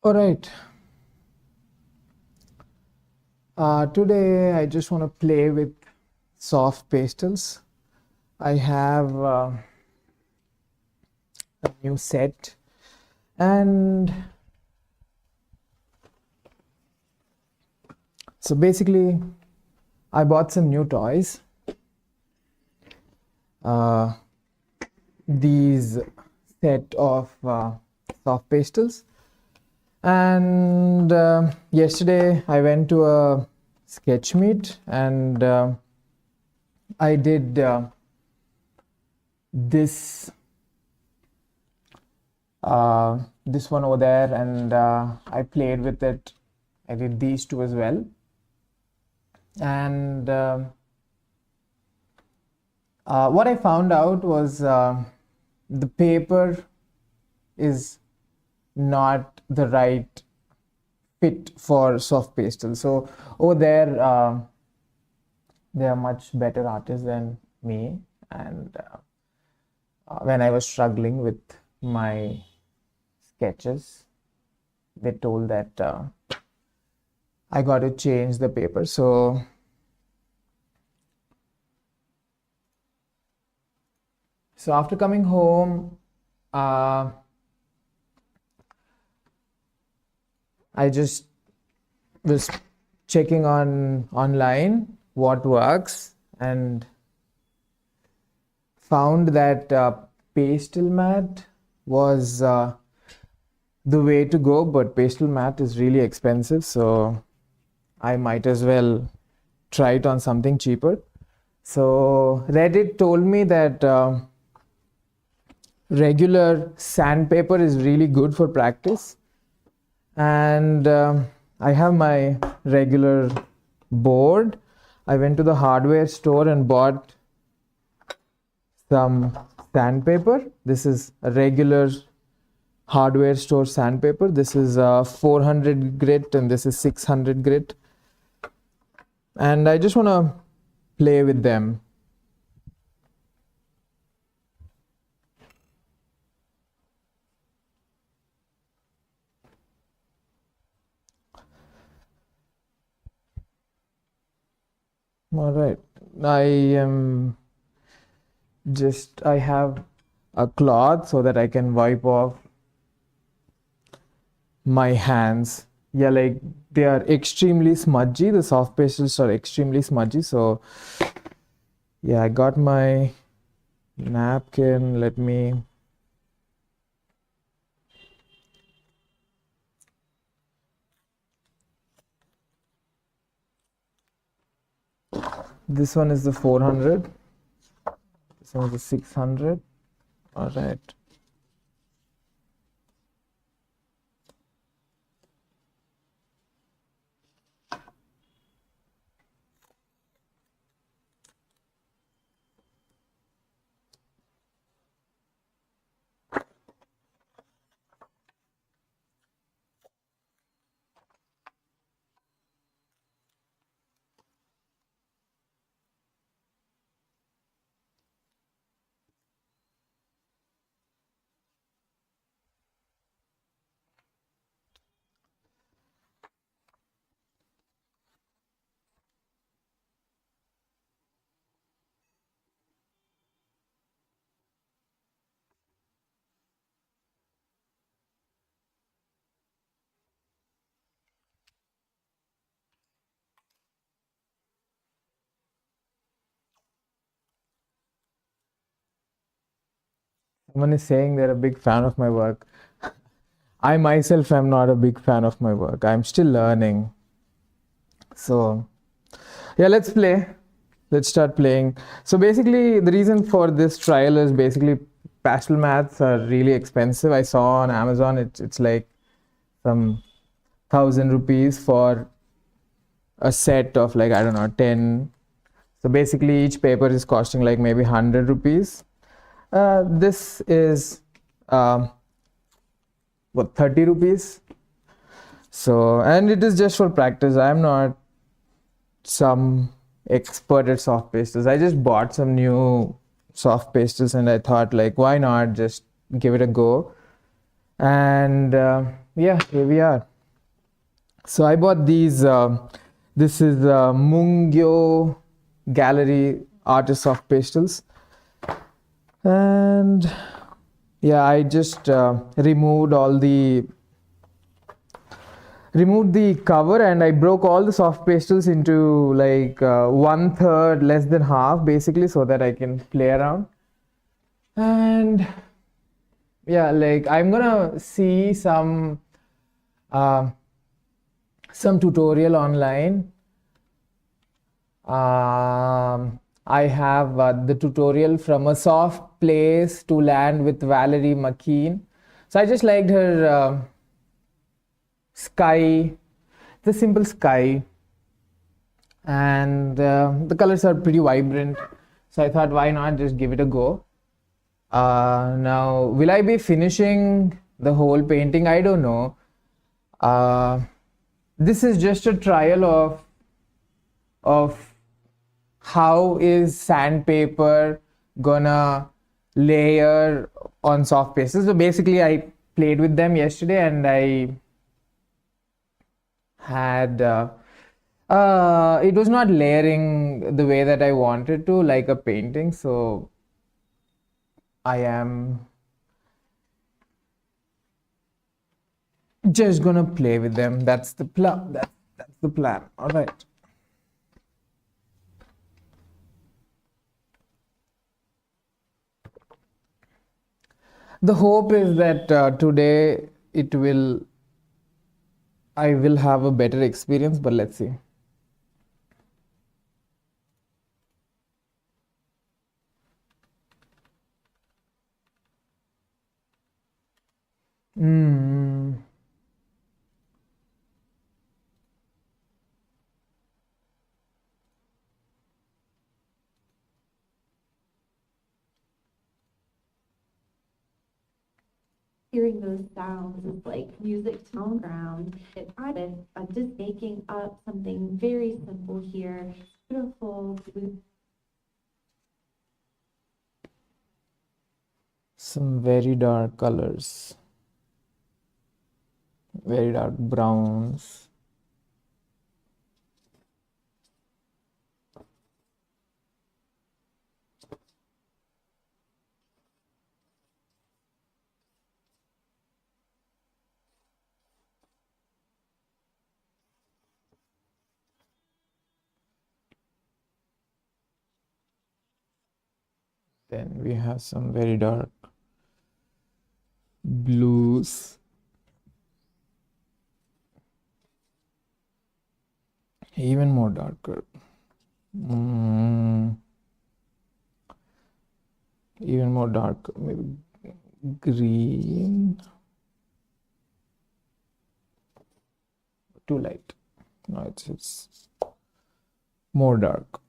All right. Today I just want to play with soft pastels. I have a new set, and so basically I bought some new toys. These set of soft pastels, and yesterday I went to a sketch meet, and I did this this one over there, and I played with it. I did these two as well, and what I found out was the paper is not the right fit for soft pastel. So over there, they are much better artists than me, and when I was struggling with my sketches, they told that I got to change the paper. So after coming home, I just was checking online what works, and found that pastel matte was the way to go, but pastel matte is really expensive, so I might as well try it on something cheaper. So Reddit told me that regular sandpaper is really good for practice, and I have my regular board. I went to the hardware store and bought some sandpaper. This is a regular hardware store sandpaper. This is 400 grit and this is 600 grit, and I just want to play with them. All right, I have a cloth so that I can wipe off my hands. Yeah, like they are extremely smudgy. The soft pastels are extremely smudgy. So yeah, I got my napkin. Let me this one is the 400. This one is the 600. All right. Someone is saying they're a big fan of my work. I myself am not a big fan of my work. I'm still learning. So yeah, let's play. Let's start playing. So basically, the reason for this trial is basically pastel mattes are really expensive. I saw on Amazon it's like some 1,000 rupees for a set of, like, I don't know, 10. So basically each paper is costing like maybe 100 rupees. This is what, 30 rupees. So, and it is just for practice. I'm not some expert at soft pastels. I just bought some new soft pastels and I thought, like, why not just give it a go. And Yeah, here we are. So I bought these. This is Mungyo Gallery Artists of Pastels, and yeah, I just removed the cover, and I broke all the soft pastels into like one third, less than half, basically, so that I can play around. And yeah, like I'm gonna see uh, some tutorial online. I have the tutorial from A Soft Place to Land with Valerie McKean. So I just liked her sky, the simple sky, and the colors are pretty vibrant. So I thought, why not just give it a go? Now, will I be finishing the whole painting? I don't know. Uh, this is just a trial of how is sandpaper gonna layer on soft pastels. So basically, I played with them yesterday, and I had it was not layering the way that I wanted to, like a painting. So I am just gonna play with them. That's the plan. That's the plan. All right. The hope is that today I will have a better experience, but let's see. Mm. Hearing those sounds is like music to the ground. I'm just making up something very simple here. Beautiful blue. Some very dark colors, very dark browns. Then we have some very dark blues, even more darker. Mm, even more dark, maybe green. Too light. No, it's more dark.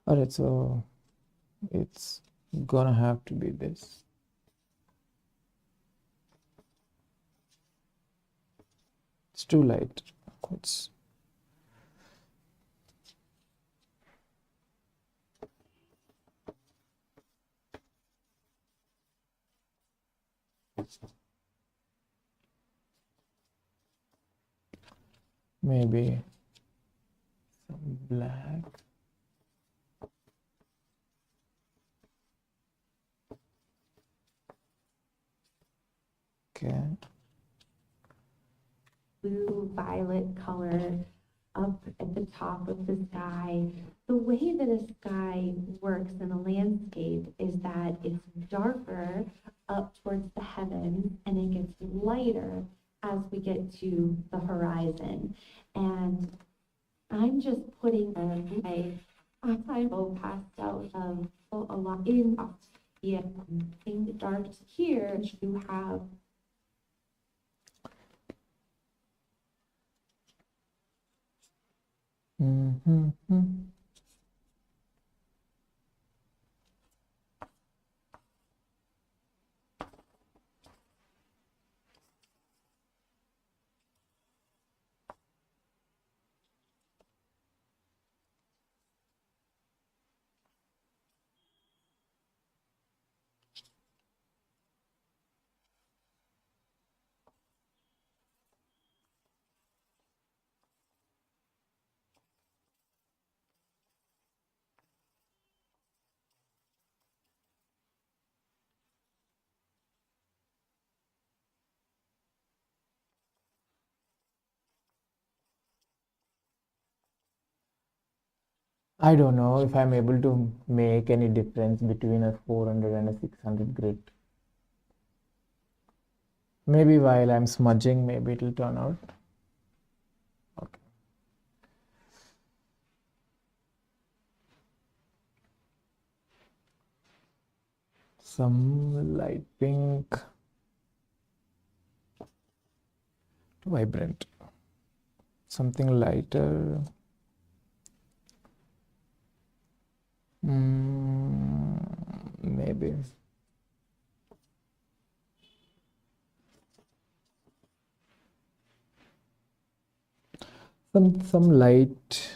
All right, so it's gonna have to be this. It's too light. It's maybe some black. Okay. Blue violet color up at the top of the sky. The way that a sky works in a landscape is that it's darker up towards the heavens and it gets lighter as we get to the horizon. And I'm just putting a pastel of a lot in the dark here. You have Mm-hmm. I don't know if I'm able to make any difference between a 400 and a 600 grit. Maybe while I'm smudging, maybe it'll turn out. Okay. Some light pink. Too vibrant. Something lighter. Maybe. Some light.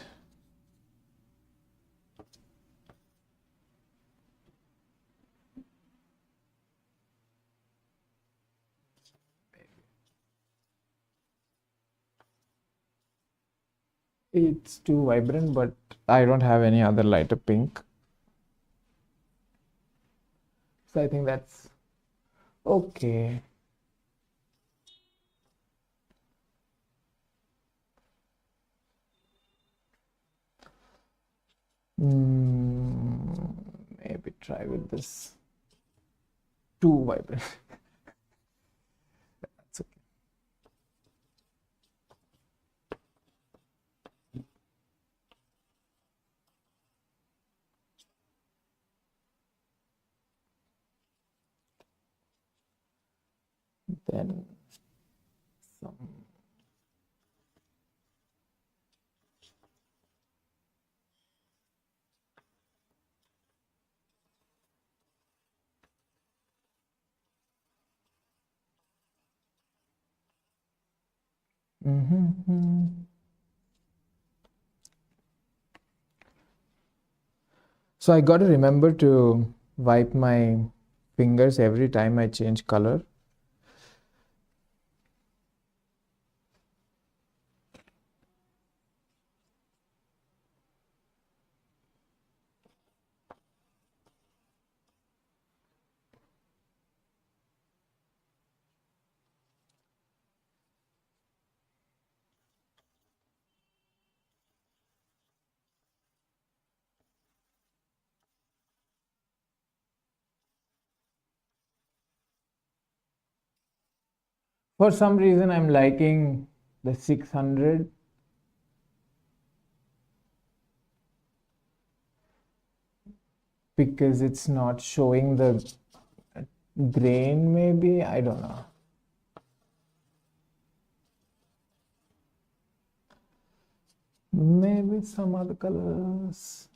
It's too vibrant, but I don't have any other lighter pink. So I think that's okay. Maybe try with this. Too vibrant. That's okay. Then some. So I got to remember to wipe my fingers every time I change color. For some reason, I'm liking the 600 because it's not showing the grain, maybe. I don't know. Maybe some other colors.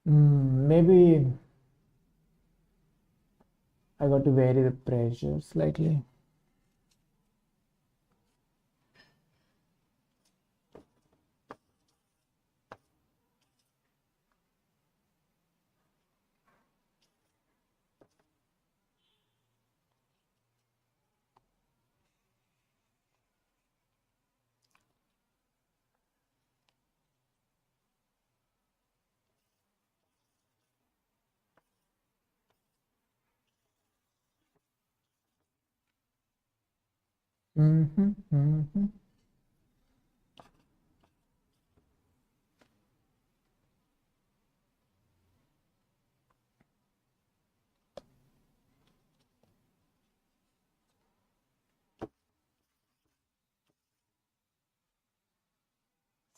Maybe I got to vary the pressure slightly. Mm-hmm.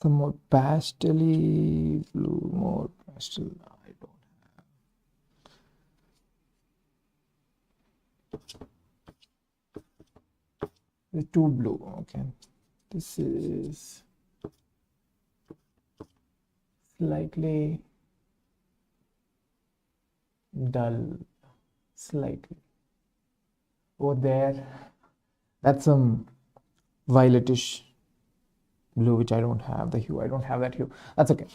Some more pastel blue, more pastel. I don't. It's too blue. Okay. This is slightly dull. Slightly. Over there. That's some violetish blue, which I don't have the hue. I don't have that hue. That's okay.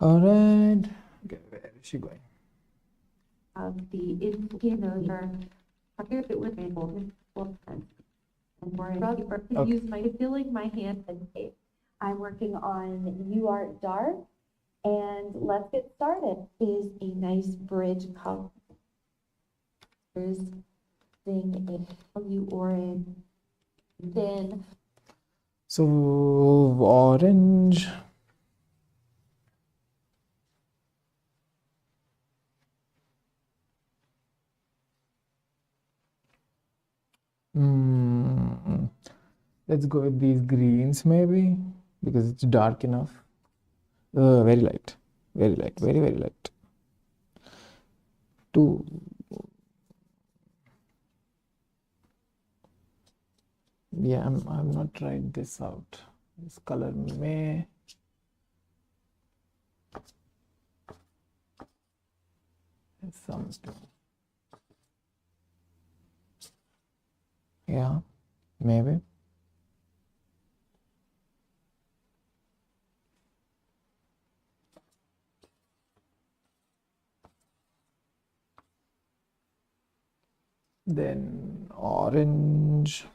All right. Okay, where is she going? Of the, you know, your, if it was able, and more, or to Okay. use my, I feel like my hands and tape. I'm working on You Art Dark, and let's get started. Is a nice bridge color. Thing a you orange, then So orange. Hmm. Let's go with these greens maybe because it's dark enough. Very light. Very light. Very, very light. Two. Yeah, I'm not trying this out. This color may. Something. Yeah, maybe. Then orange.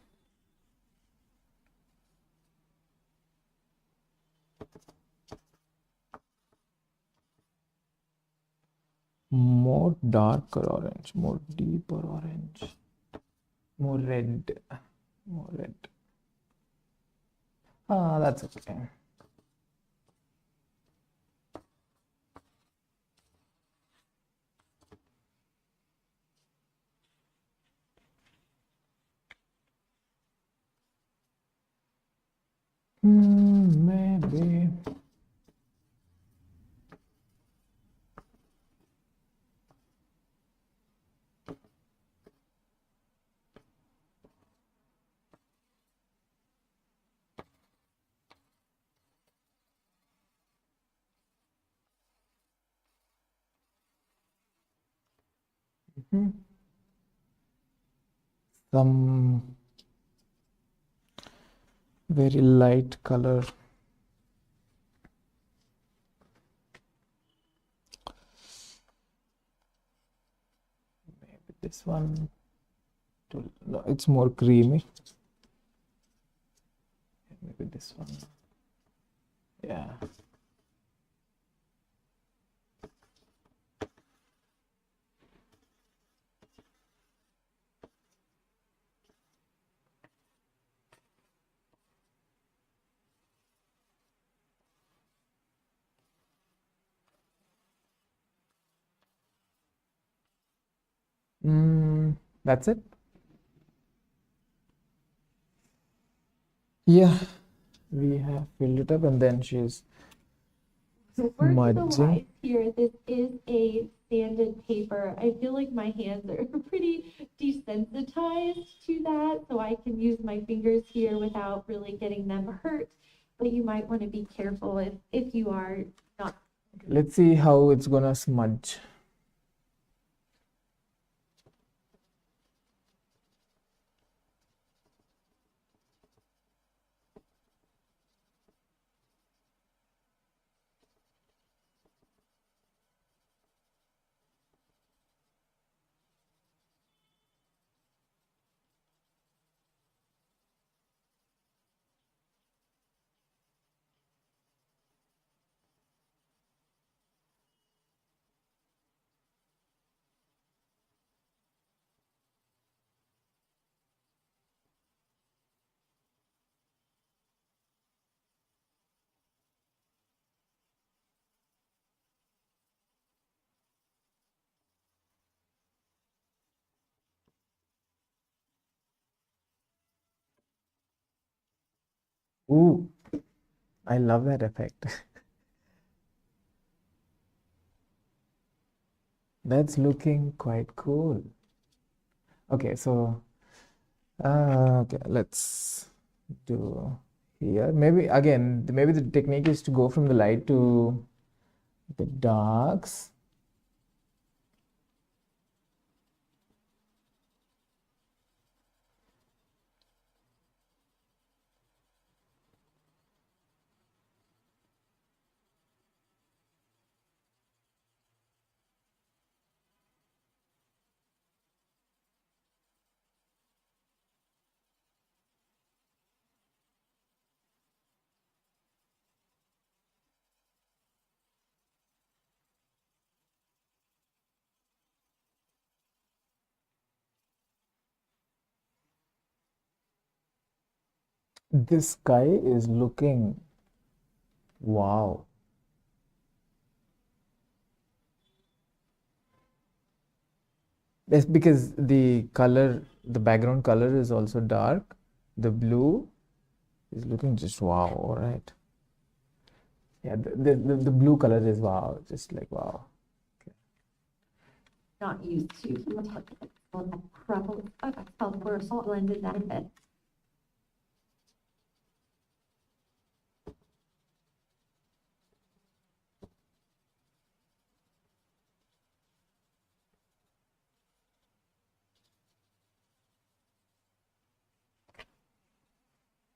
More darker orange, more deeper orange, more red, more red. Ah, that's okay. Maybe. Mhm. Some very light color. Maybe this one. No, it's more creamy. Maybe this one. Yeah. That's it. Yeah, we have filled it up, and then she's so word to the smudging. wise here, this is a sanded paper. I feel like my hands are pretty desensitized to that, so I can use my fingers here without really getting them hurt. But you might want to be careful if you are not. Let's see how it's gonna smudge. Ooh, I love that effect. That's looking quite cool. Okay, so okay, let's do here. Maybe again, maybe the technique is to go from the light to the darks. This sky is looking wow. That's because the background color is also dark. The blue is looking just wow. All right. Yeah, the blue color is wow. Just like wow. Not used to a purple, we're so blended that in bed.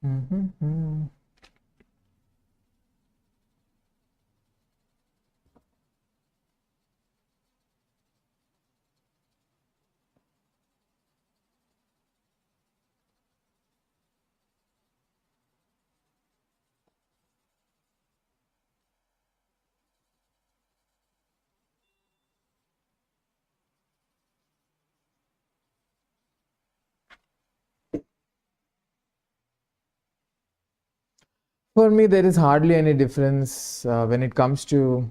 Mm-hmm. For me, there is hardly any difference when it comes to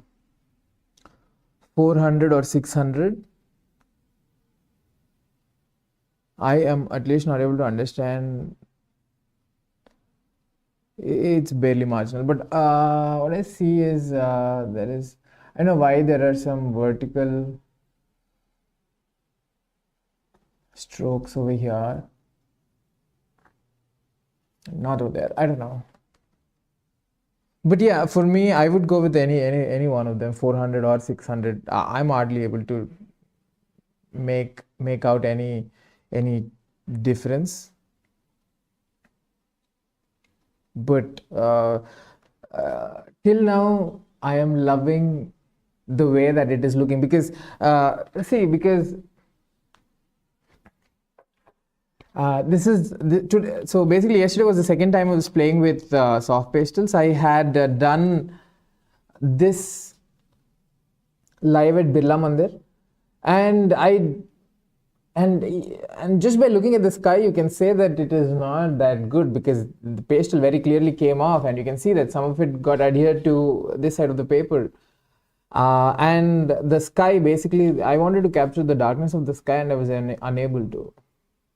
400 or 600. I am at least not able to understand. It's barely marginal, but what I see is there is. I don't know why there are some vertical strokes over here, not over there. I don't know. But yeah, for me, I would go with any one of them, 400 or 600. I'm hardly able to make out any difference. But till now, I am loving the way that it is looking because see because this is so basically yesterday was the second time I was playing with soft pastels. I had done this live at Birla Mandir, and I and just by looking at the sky, you can say that it is not that good because the pastel very clearly came off, and you can see that some of it got adhered to this side of the paper. And the sky basically, I wanted to capture the darkness of the sky, and I was unable to.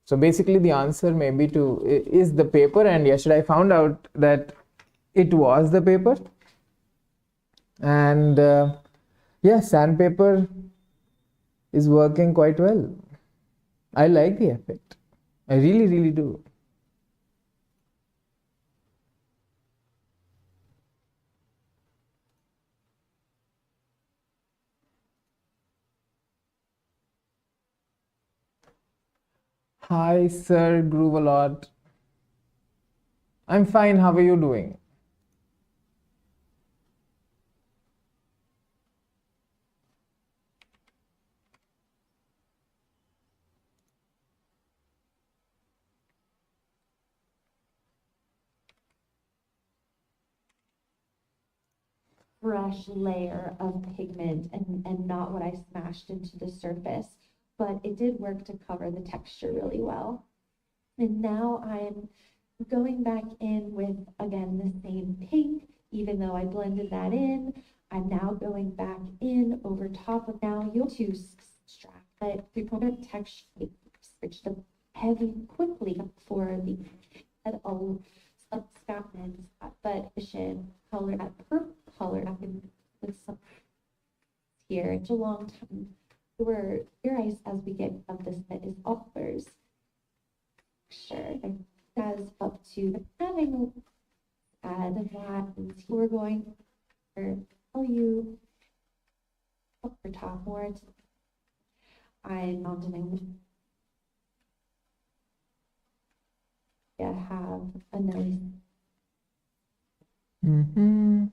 So basically, the answer may be to is the paper, and yesterday I found out that it was the paper, and yeah, sandpaper is working quite well. I like the effect. I really, really do. Hi, Sir Groove a lot. I'm fine. How are you doing? Fresh layer of pigment and not what I smashed into the surface, but it did work to cover the texture really well. And now I'm going back in with, again, the same pink, even though I blended that in. I'm now going back in over top of now you'll to extract that three-quarter texture, switch the heavy quickly for the head of Scotland, but color that purple color with some here. It's a long time. We're here as we get of this that is offers. Sure, it does up to having add that we're going to tell you upper top more. I'm not doing have a nice Mm-hmm.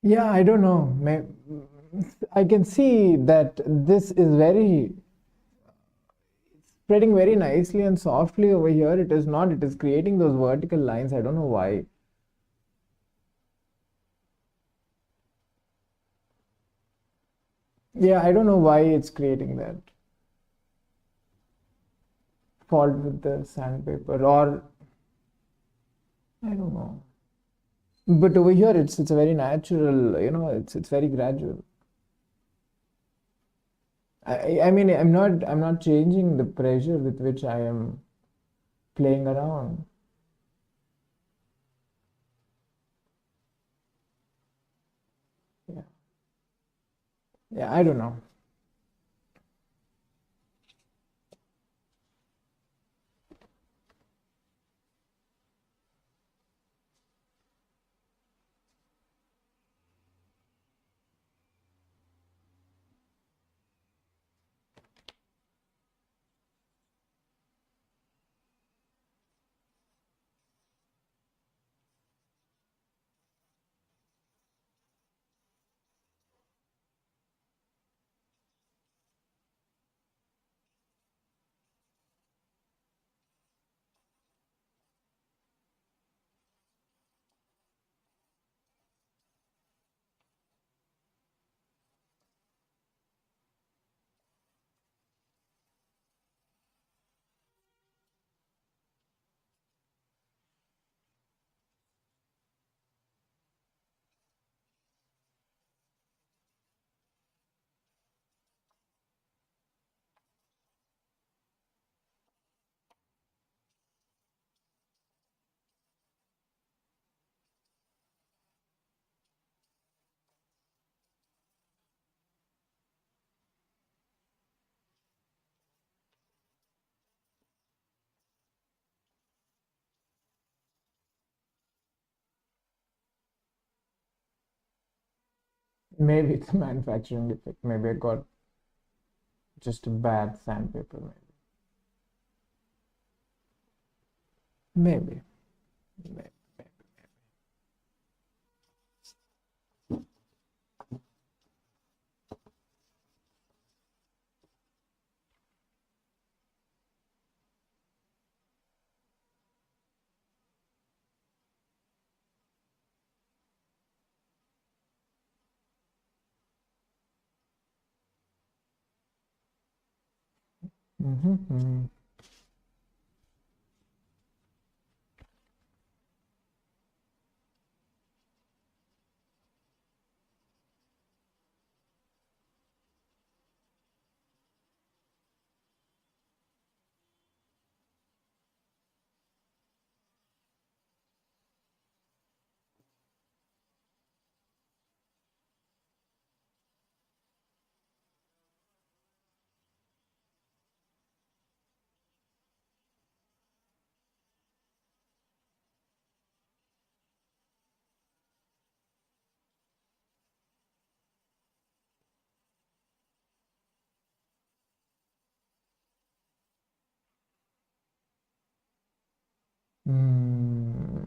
Yeah, I don't know. I can see that this is very spreading very nicely and softly over here. It is not. It is creating those vertical lines. I don't know why. Yeah, I don't know why it's creating that fault with the sandpaper, or I don't know. But over here, it's a very natural. It's very gradual. I mean, I'm not changing the pressure with which I am playing around. Yeah, yeah. I don't know. Maybe it's a manufacturing defect. Maybe I got just a bad sandpaper. Maybe. Maybe. Mm-hmm. Mm.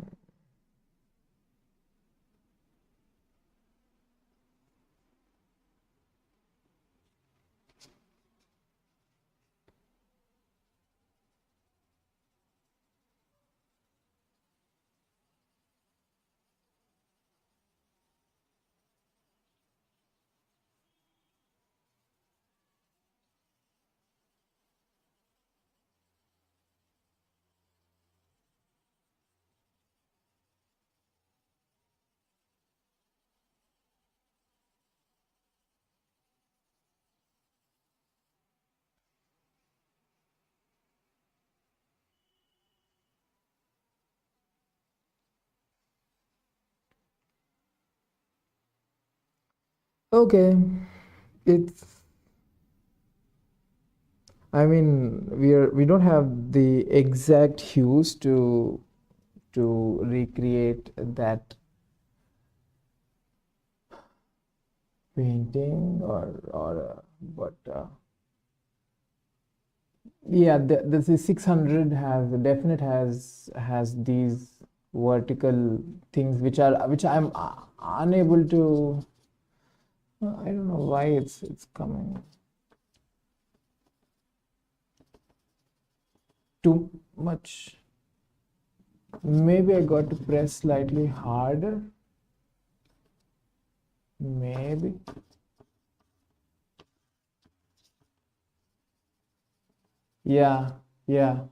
Okay. It's. I mean, we don't have the exact hues to recreate that painting, but yeah, the 600 has the definite has these vertical things which I'm unable to. I don't know why it's coming too much. Maybe I got to press slightly harder. Maybe. Yeah, yeah.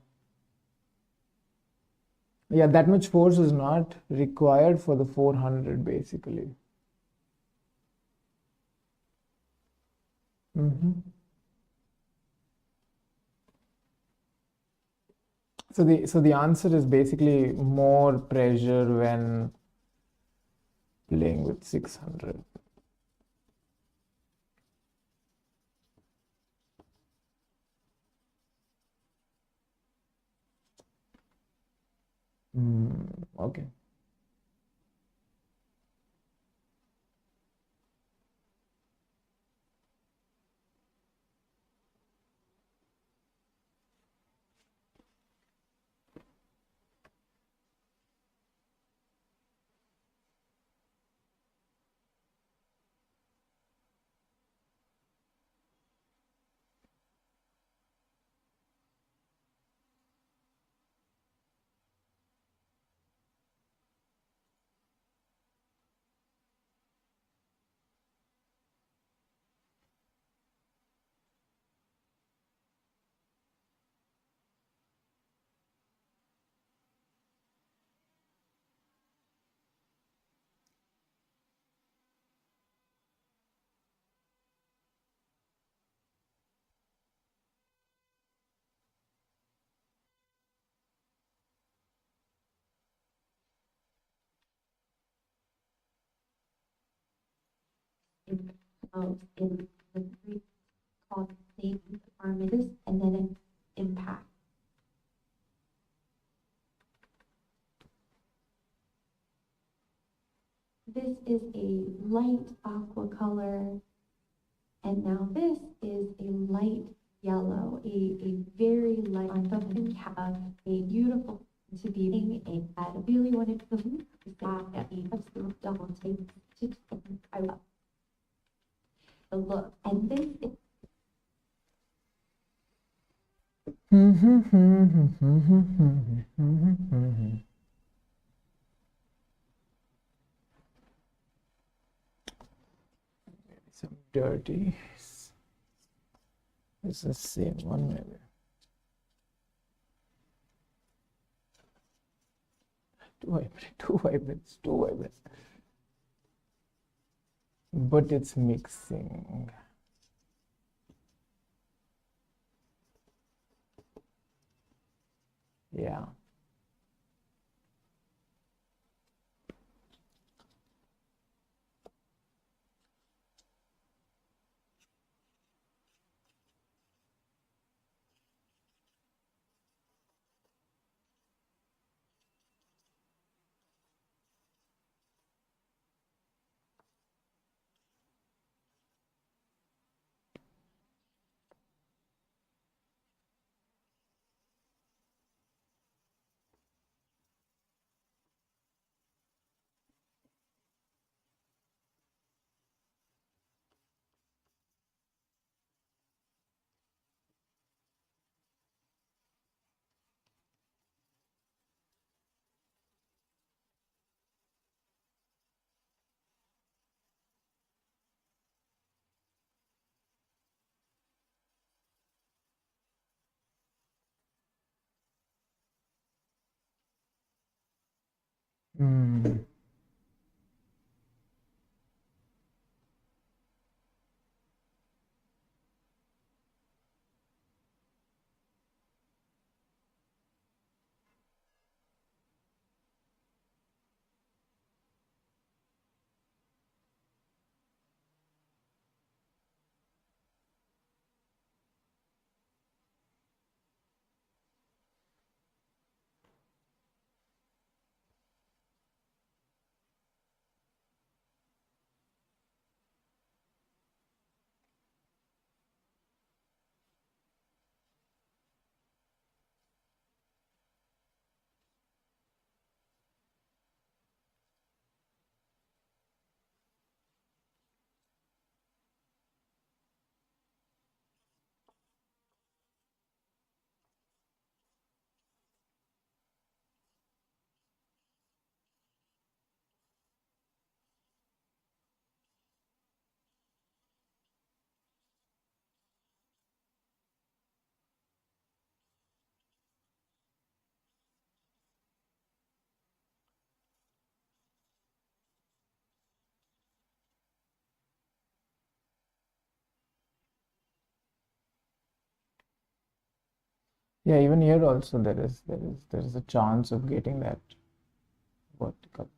Yeah, that much force is not required for the 400 basically. hmm So the answer is basically more pressure when playing with 600. Okay. In the Greek called the armistice, and then an impact. This is a light aqua color, and now this is a light yellow, a very light on top and have a beautiful to be a I really wanted to that a double take to I love the look, and this is Some dirty. It's the same one maybe. Two vibrates, two vibrates. But it's mixing. Yeah. Mm. Yeah, even here also there is a chance of getting that vertical.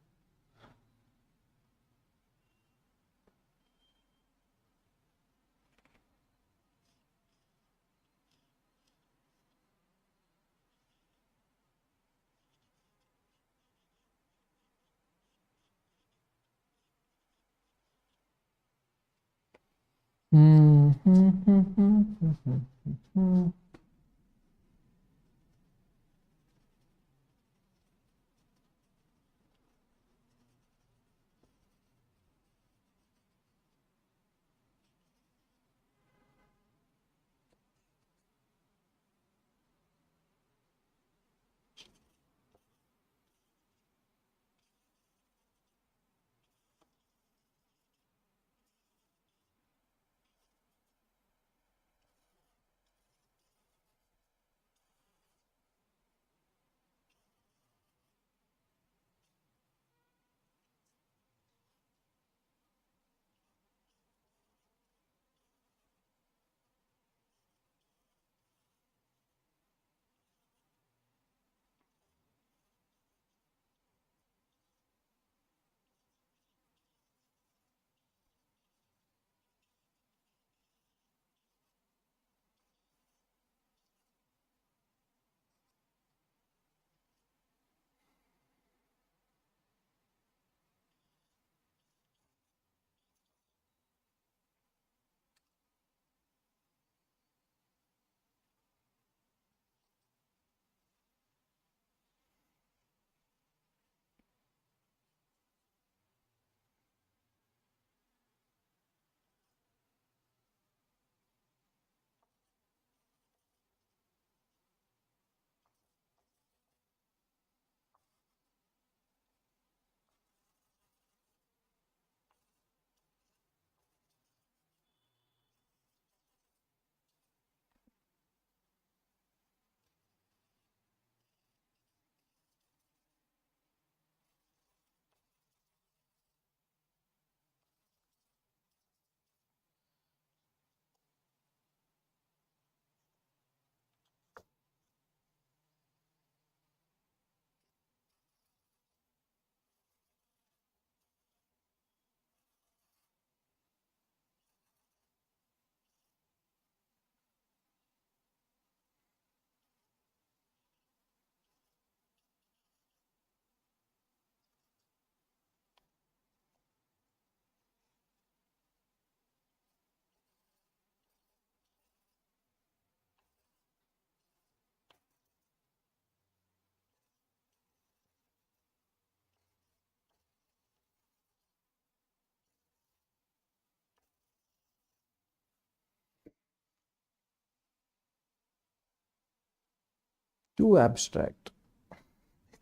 Too abstract.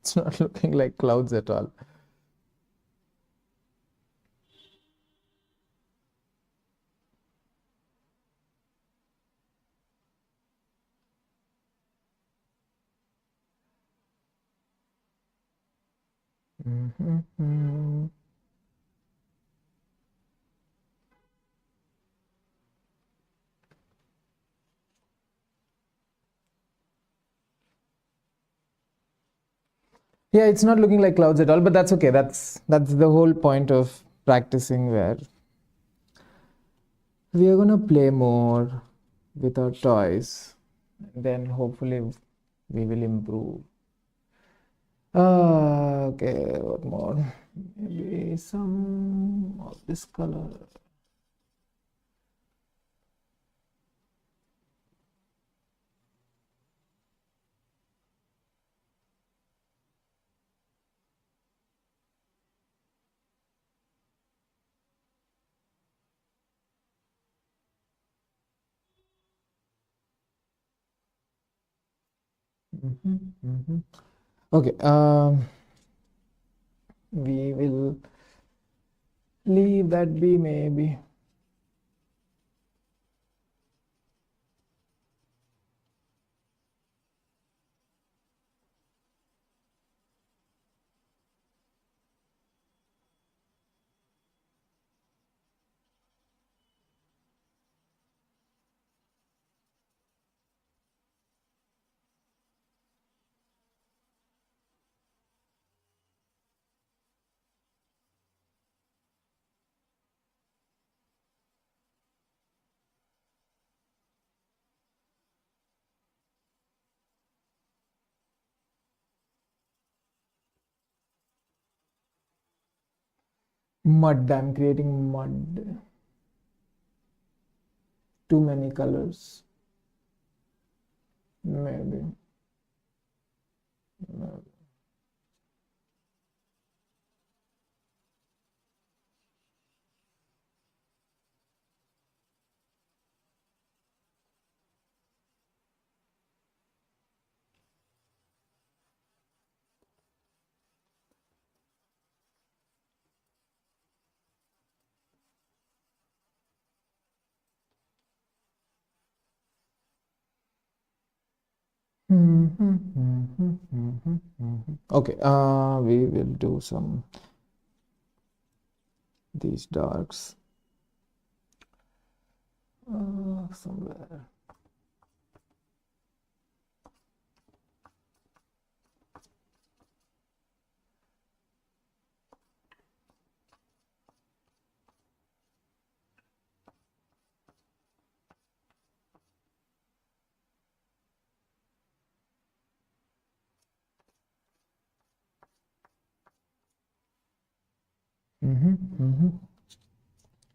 It's not looking like clouds at all. Mhm. Yeah, it's not looking like clouds at all, but that's okay. That's the whole point of practicing, where we are gonna play more with our toys. Then hopefully we will improve. Okay, what more? Maybe some of this color. Okay, we will leave that be maybe. Mud. I'm creating mud. Too many colors. Maybe. Okay, we will do some these darks somewhere.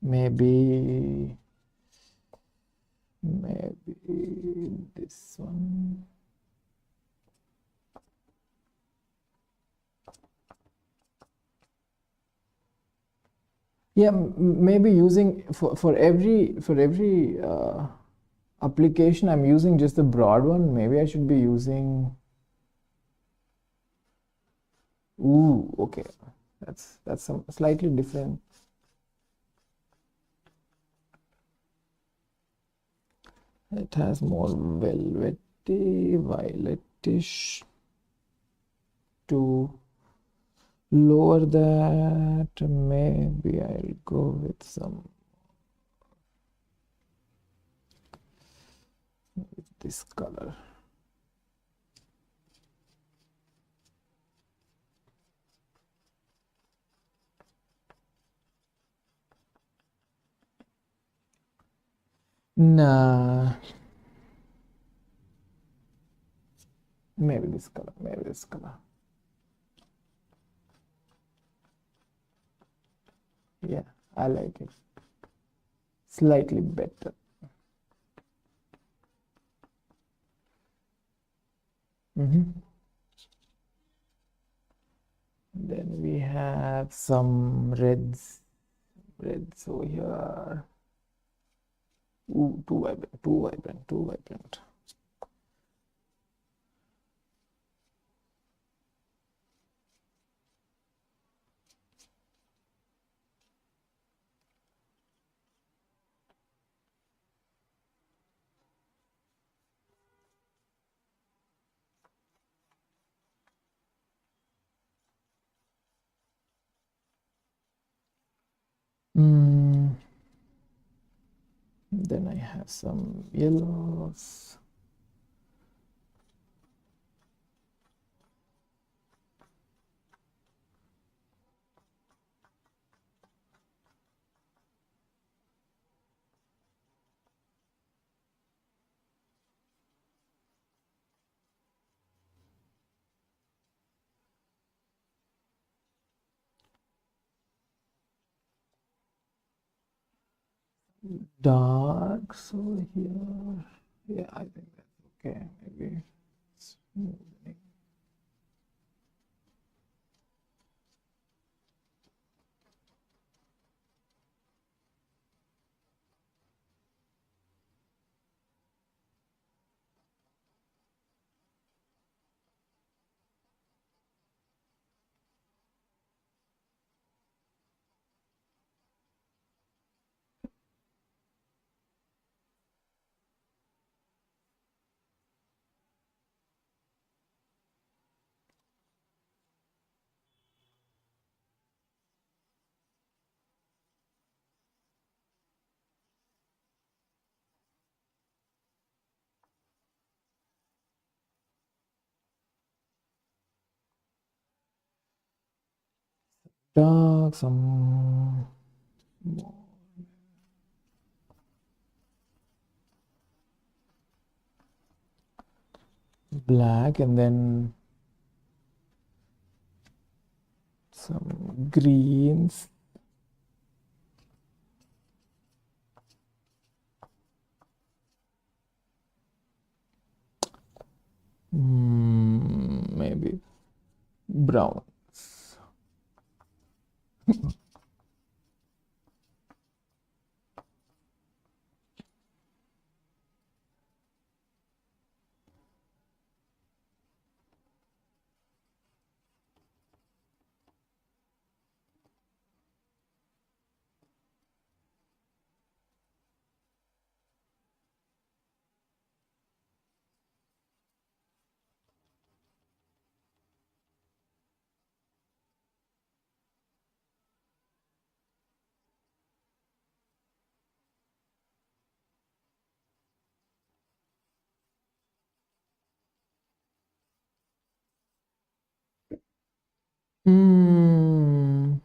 Maybe, maybe this one. Yeah, maybe using for every application, I'm using just the broad one. Maybe I should be using. Ooh, okay, that's some slightly different. It has more velvety, violetish. To lower that, maybe I'll go with some this color. Nah, maybe this color, maybe this color. Yeah, I like it. Slightly better. Then we have some reds over here. Ooh, too vibrant, too vibrant, too vibrant. Then I have some yellows. Darks over here. Yeah, I think that's okay. Maybe smoothing. Dark, some black, and then some greens. browns. Hmm.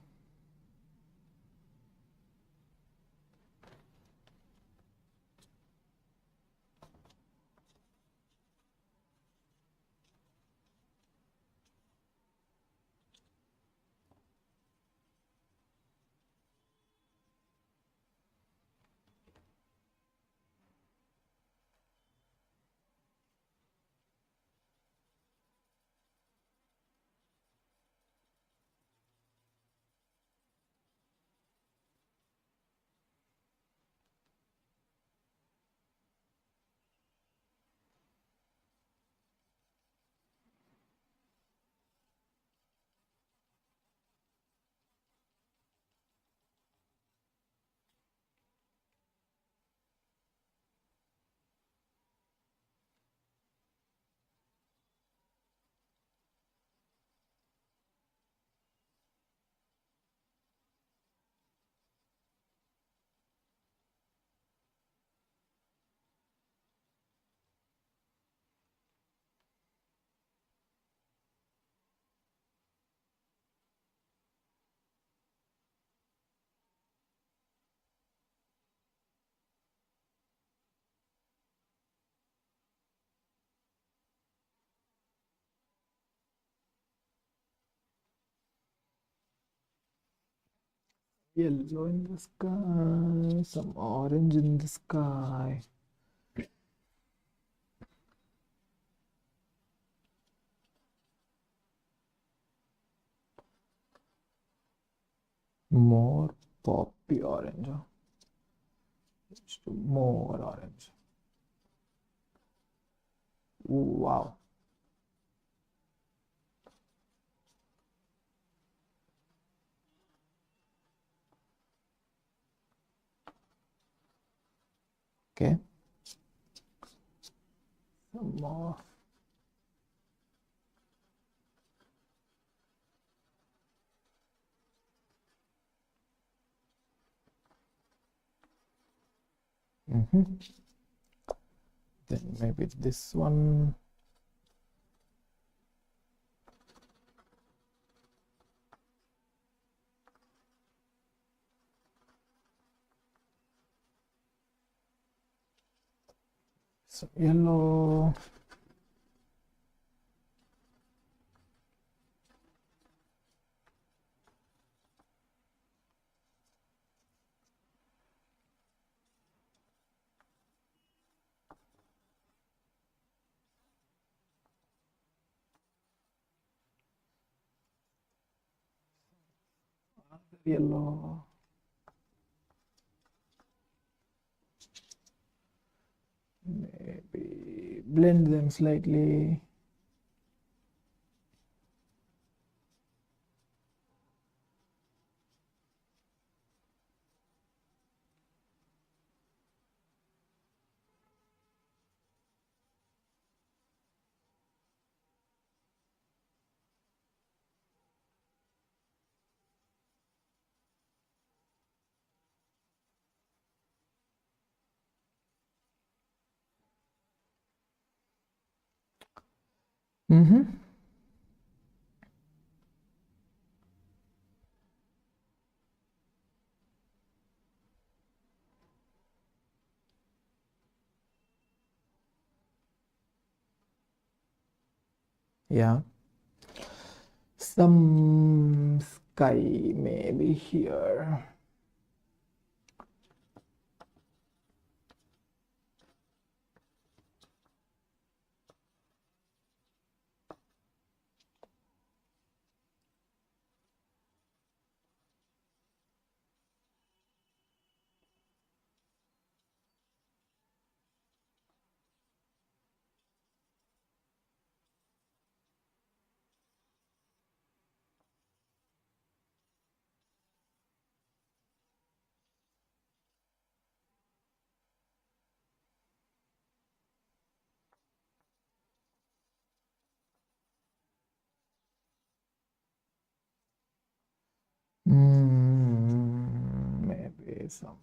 Yellow in the sky, some orange in the sky. More poppy orange. Let's do more orange. Wow. Okay. Some more. Then maybe this one. Some yellow. Yellow. Maybe blend them slightly. Yeah. Some sky maybe here. Maybe some.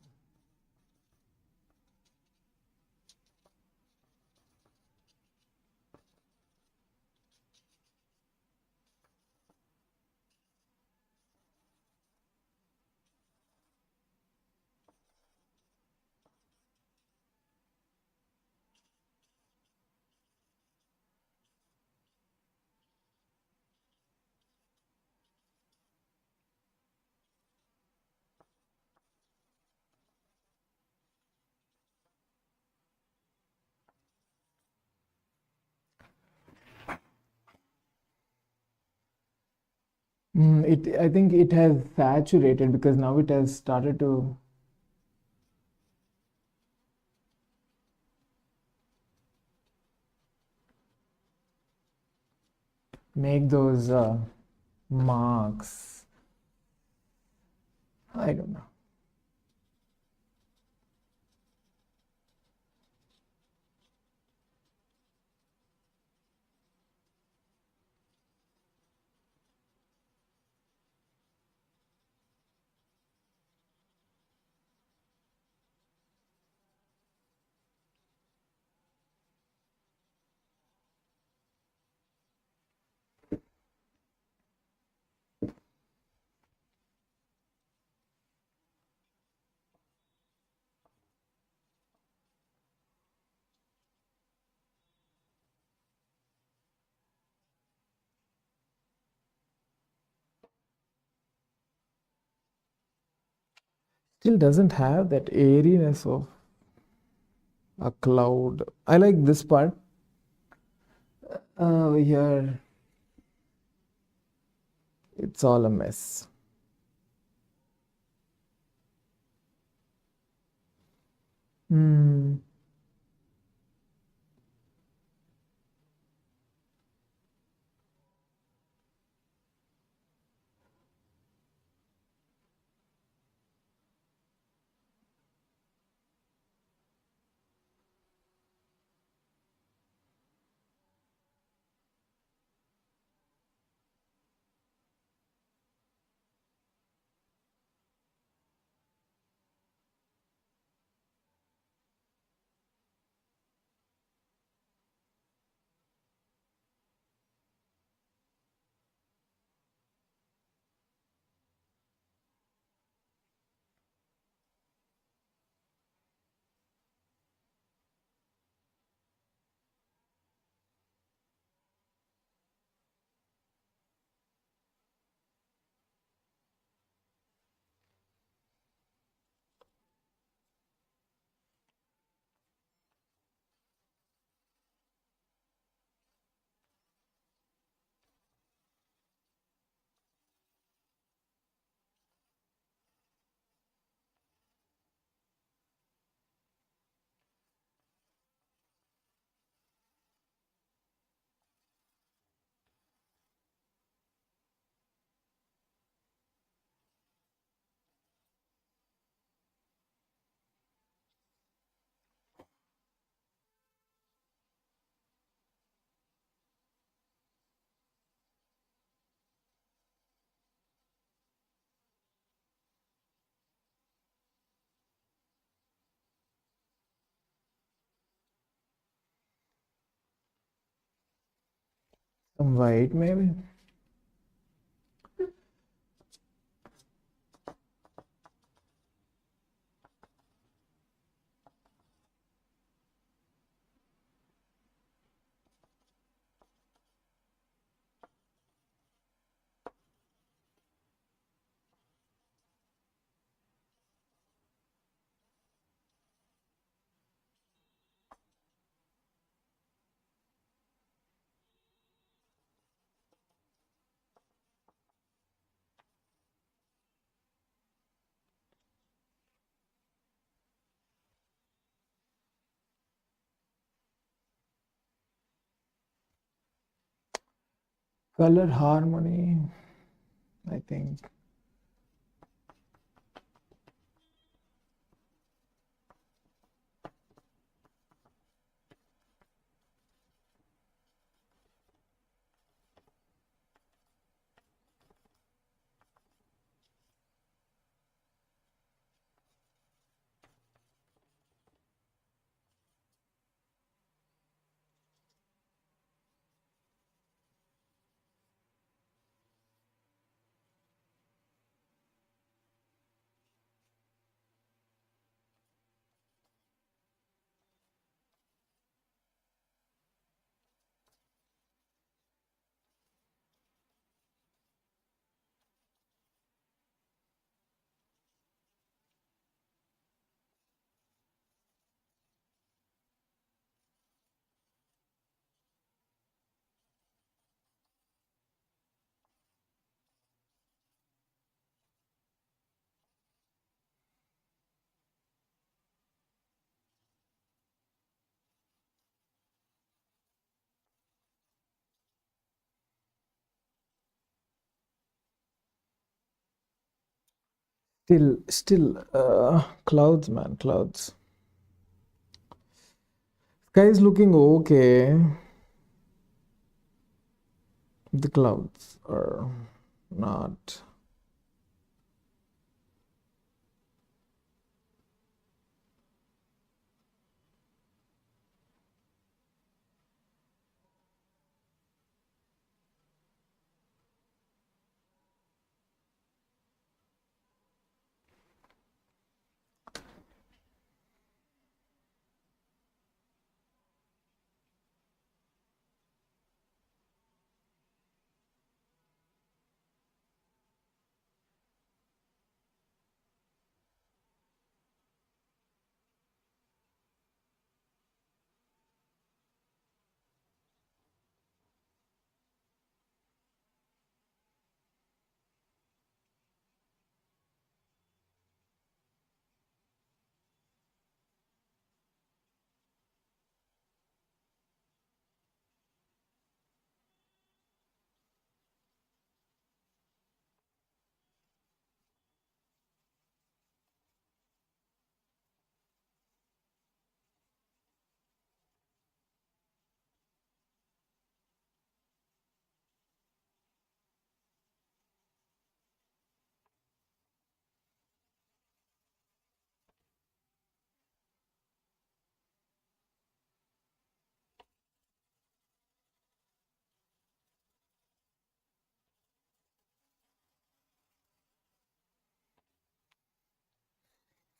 I think it has saturated because now it has started to make those marks. I don't know. Still doesn't have that airiness of a cloud. I like this part. Here, it's all a mess. Hmm. Some white, maybe. Color harmony, I think. Still, clouds, man, clouds. Sky is looking okay. The clouds are not.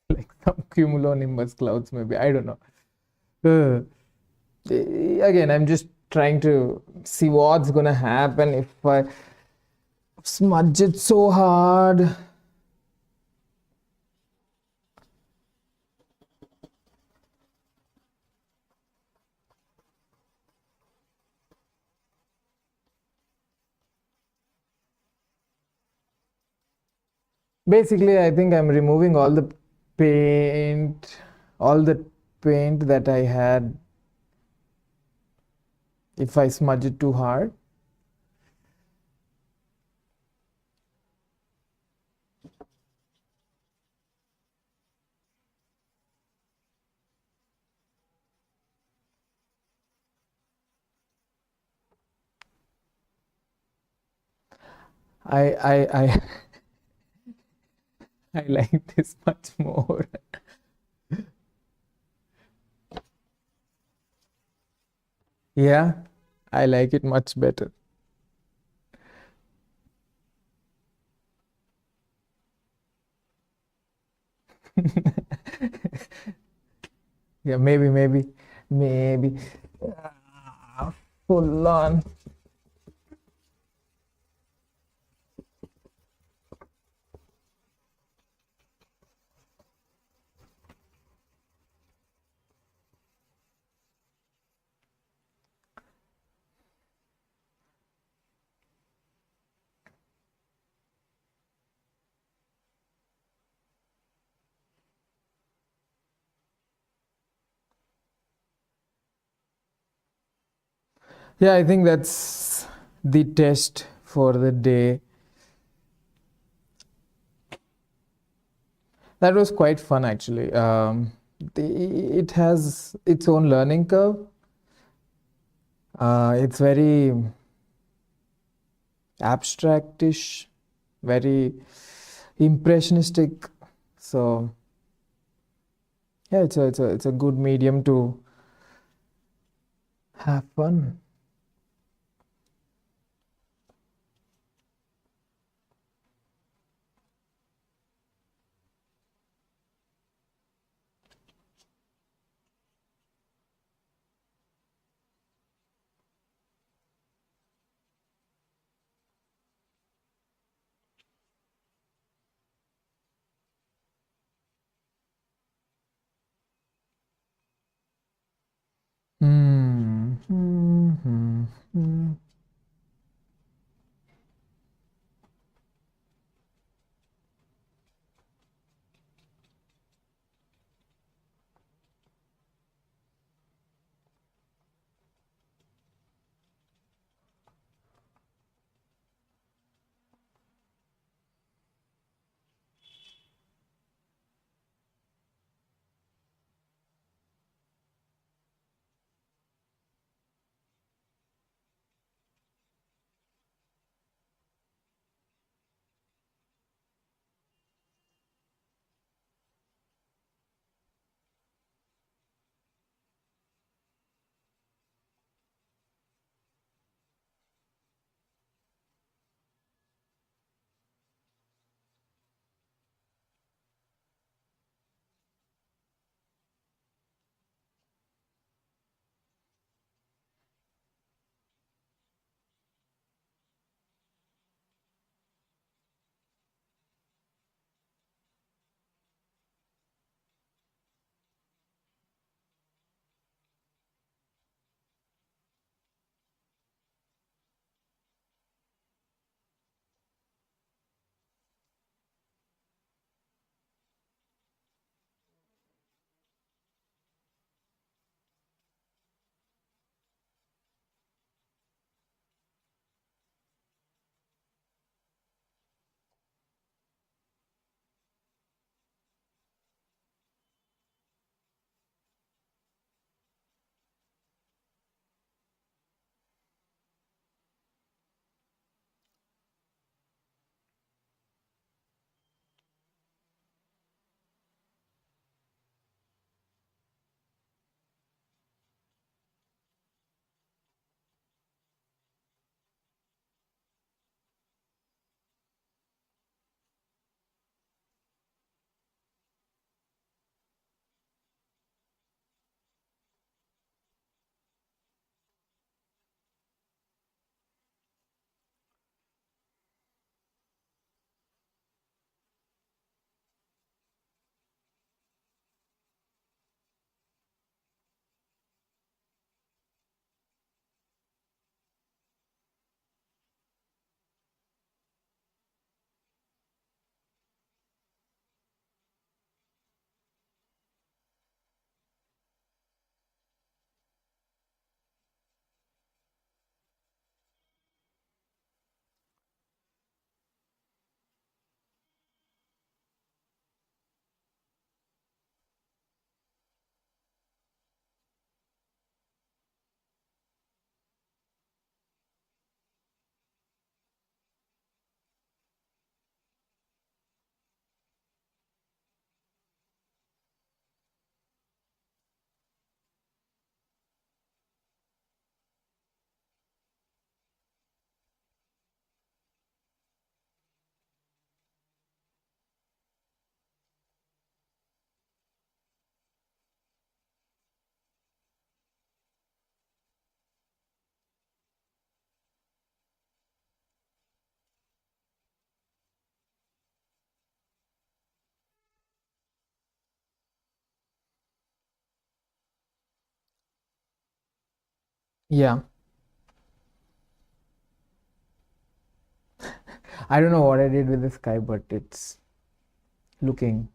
Like some cumulonimbus clouds, maybe. I don't know. Uh, Again, I'm just trying to see what's gonna happen if I smudge it so hard. Basically, I think I'm removing paint, all the paint that I had if I smudge it too hard. I I like this much more. Yeah, I like it much better. Yeah, maybe. Ah, full on. Yeah, I think that's the test for the day. That was quite fun, actually. It has its own learning curve. It's very abstractish, very impressionistic. So yeah, it's a good medium to have fun. Hmm. Hmm. Hmm. Hmm. Yeah. I don't know what I did with the sky, but it's looking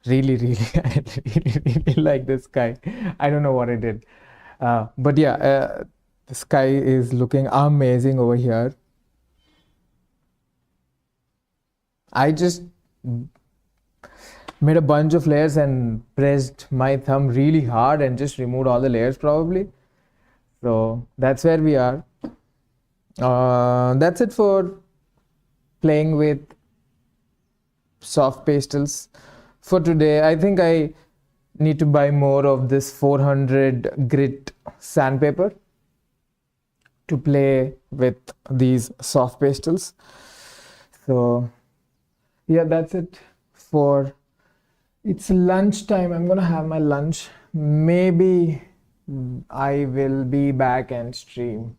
really, I really like the sky. I don't know what I did. But yeah, the sky is looking amazing over here. I just made a bunch of layers and pressed my thumb really hard and just removed all the layers probably. So that's where we are. That's it for playing with soft pastels for today. I think I need to buy more of this 400 grit sandpaper to play with these soft pastels. So yeah, that's it for it's lunchtime. I'm gonna have my lunch. Maybe I will be back and stream.